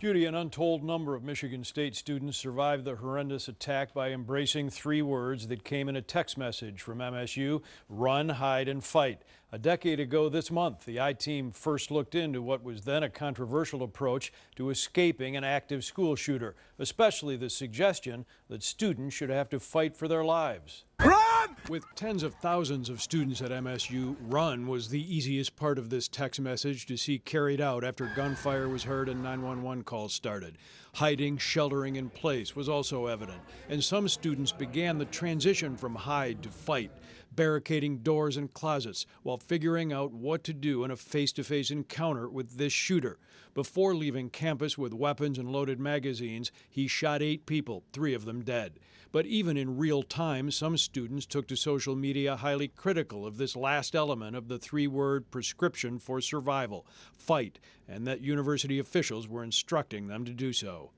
Judy, an untold number of Michigan State students survived the horrendous attack by embracing three words that came in a text message from MSU: run, hide, and fight. A decade ago this month, the I-Team first looked into what was then a controversial approach to escaping an active school shooter, especially the suggestion that students should have to fight for their lives. Run! With tens of thousands of students at MSU, run was the easiest part of this text message to see carried out after gunfire was heard and 911 calls started. Hiding, sheltering in place was also evident, and some students began the transition from hide to fight, barricading doors and closets while figuring out what to do in a face-to-face encounter with this shooter. Before leaving campus with weapons and loaded magazines, he shot 8 people, 3 of them dead. But even in real time, some students took to social media highly critical of this last element of the 3-word prescription for survival: fight, and that university officials were instructing them to do so.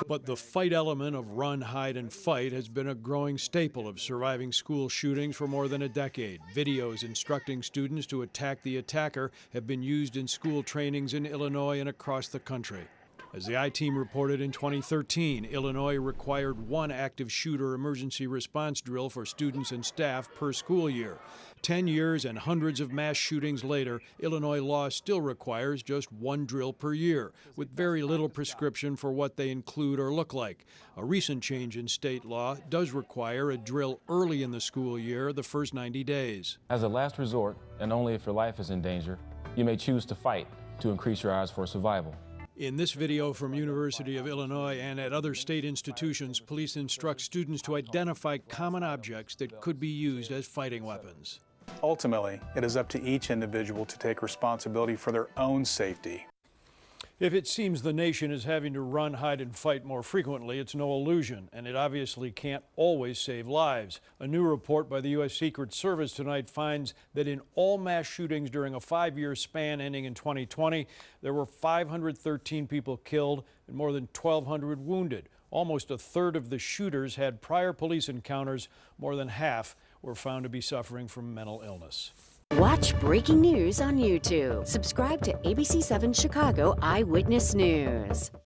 But the fight element of run, hide, and fight has been a growing staple of surviving school shootings for more than a decade. Videos instructing students to attack the attacker have been used in school trainings in Illinois and across the country. As the I-Team reported in 2013, Illinois required 1 active shooter emergency response drill for students and staff per school year. 10 years and hundreds of mass shootings later, Illinois law still requires just 1 drill per year, with very little prescription for what they include or look like. A recent change in state law does require a drill early in the school year, the first 90 days. As a last resort, and only if your life is in danger, you may choose to fight to increase your odds for survival. In this video from University of Illinois and at other state institutions, police instruct students to identify common objects that could be used as fighting weapons. Ultimately, it is up to each individual to take responsibility for their own safety. If it seems the nation is having to run, hide, and fight more frequently, it's no illusion, and it obviously can't always save lives. A new report by the U.S. Secret Service tonight finds that in all mass shootings during a 5-year span ending in 2020, there were 513 people killed and more than 1,200 wounded. Almost a third of the shooters had prior police encounters. More than half were found to be suffering from mental illness. Watch breaking news on YouTube. Subscribe to ABC7 Chicago Eyewitness News.